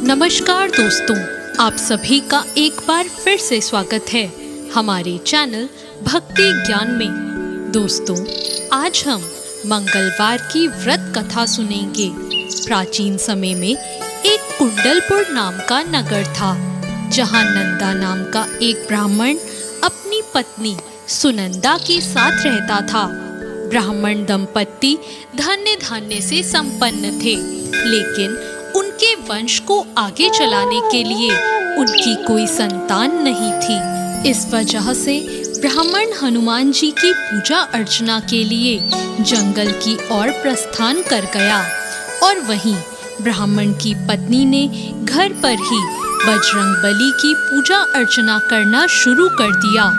नमस्कार दोस्तों, आप सभी का एक बार फिर से स्वागत है हमारे चैनल भक्ति ज्ञान में। दोस्तों, आज हम मंगलवार की व्रत कथा सुनेंगे। प्राचीन समय में एक कुंडलपुर नाम का नगर था, जहां नंदा नाम का एक ब्राह्मण अपनी पत्नी सुनंदा के साथ रहता था। ब्राह्मण दंपत्ति धन्य धान्य से संपन्न थे, लेकिन उनके वंश को आगे चलाने के लिए उनकी कोई संतान नहीं थी। इस वजह से ब्राह्मण हनुमान जी की पूजा अर्चना के लिए जंगल की ओर प्रस्थान कर गया और वहीं ब्राह्मण की पत्नी ने घर पर ही बजरंगबली की पूजा अर्चना करना शुरू कर दिया।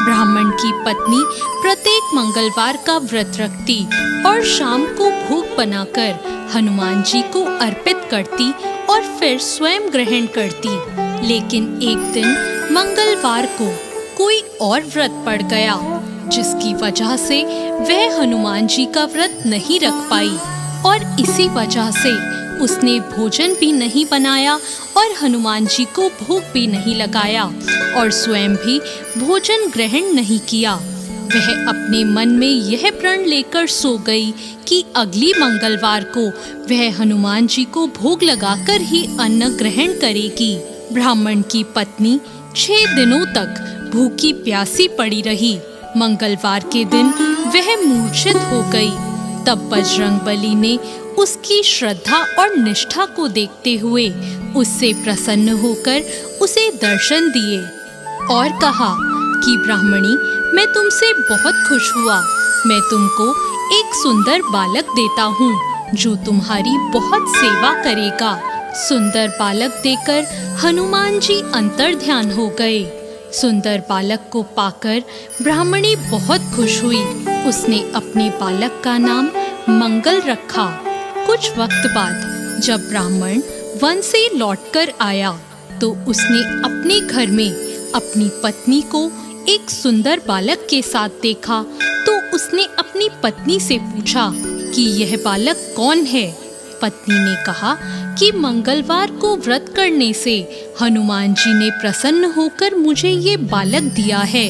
ब्राह्मण की पत्नी प्रत्येक मंगलवार का व्रत रखती और शाम को भोग बनाकर हनुमान जी को अर्पित करती और फिर स्वयं ग्रहण करती। लेकिन एक दिन मंगलवार को कोई और व्रत पड़ गया, जिसकी वजह से वह हनुमान जी का व्रत नहीं रख पाई और इसी वजह से उसने भोजन भी नहीं बनाया और हनुमान जी को भोग भी नहीं लगाया और स्वयं भी भोजन ग्रहण नहीं किया। वह अपने मन में यह प्रण लेकर सो गई कि अगली मंगलवार को वह हनुमान जी को भोग लगाकर ही अन्न ग्रहण करेगी। ब्राह्मण की पत्नी 6 दिनों तक भूखी प्यासी पड़ी रही। मंगलवार के दिन वह मूर्छित हो गई। तब बजरंगबली ने उसकी श्रद्धा और निष्ठा को देखते हुए उससे प्रसन्न होकर उसे दर्शन दिए और कहा कि ब्राह्मणी, मैं तुमसे बहुत खुश हुआ। मैं तुमको एक सुंदर बालक देता हूँ जो तुम्हारी बहुत सेवा करेगा। सुंदर बालक देकर हनुमान जी अंतर्ध्यान हो गए। सुंदर बालक को पाकर ब्राह्मणी बहुत खुश हुई। उसने अपने बालक का नाम मंगल रखा। कुछ वक्त बाद जब ब्राह्मण वन से लौटकर आया तो उसने अपने घर में अपनी पत्नी को एक सुंदर बालक के साथ देखा। तो उसने अपनी पत्नी से पूछा कि यह बालक कौन है। पत्नी ने कहा कि मंगलवार को व्रत करने से हनुमान जी ने प्रसन्न होकर मुझे ये बालक दिया है।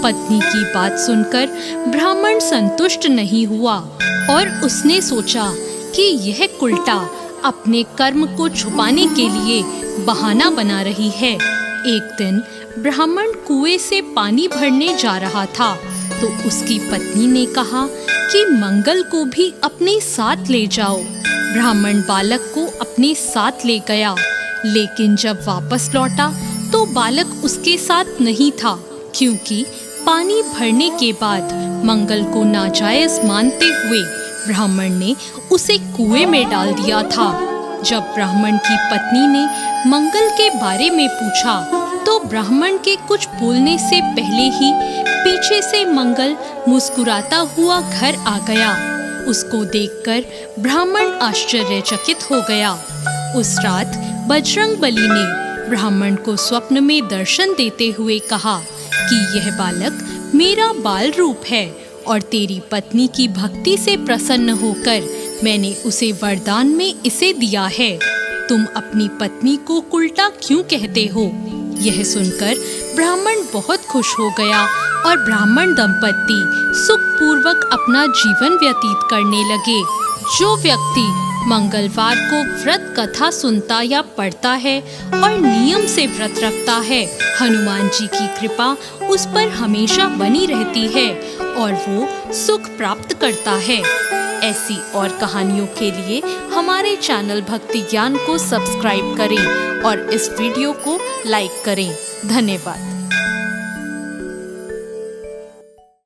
पत्नी की बात सुनकर ब्राह्मण संतुष्ट नहीं हुआ और उसने सोचा कि यह कुलटा अपने कर्म को छुपाने के लिए बहाना बना रही है। एक दिन ब्राह्मण कुएं से पानी भरने जा रहा था तो उसकी पत्नी ने कहा कि मंगल को भी अपने साथ ले जाओ। ब्राह्मण बालक को अपने साथ ले गया, लेकिन जब वापस लौटा तो बालक उसके साथ नहीं था, क्योंकि पानी भरने के बाद मंगल को नाजायज मानते हुए ब्राह्मण ने उसे कुएं में डाल दिया था। जब ब्राह्मण की पत्नी ने मंगल के बारे में पूछा तो ब्राह्मण के कुछ बोलने से पहले ही पीछे से मंगल मुस्कुराता हुआ घर आ गया। उसको देखकर ब्राह्मण आश्चर्यचकित हो गया। उस रात बजरंगबली ने ब्राह्मण को स्वप्न में दर्शन देते हुए कहा कि यह बालक मेरा बाल रूप है और तेरी पत्नी की भक्ति से प्रसन्न होकर मैंने उसे वरदान में इसे दिया है। तुम अपनी पत्नी को उल्टा क्यों कहते हो? यह सुनकर ब्राह्मण बहुत खुश हो गया और ब्राह्मण दंपत्ति सुखपूर्वक अपना जीवन व्यतीत करने लगे। जो व्यक्ति मंगलवार को व्रत कथा सुनता या पढ़ता है और नियम से व्रत रखता है, हनुमान जी की कृपा उस पर हमेशा बनी रहती है और वो सुख प्राप्त करता है। ऐसी और कहानियों के लिए हमारे चैनल भक्ति ज्ञान को सब्सक्राइब करें और इस वीडियो को लाइक करें। धन्यवाद।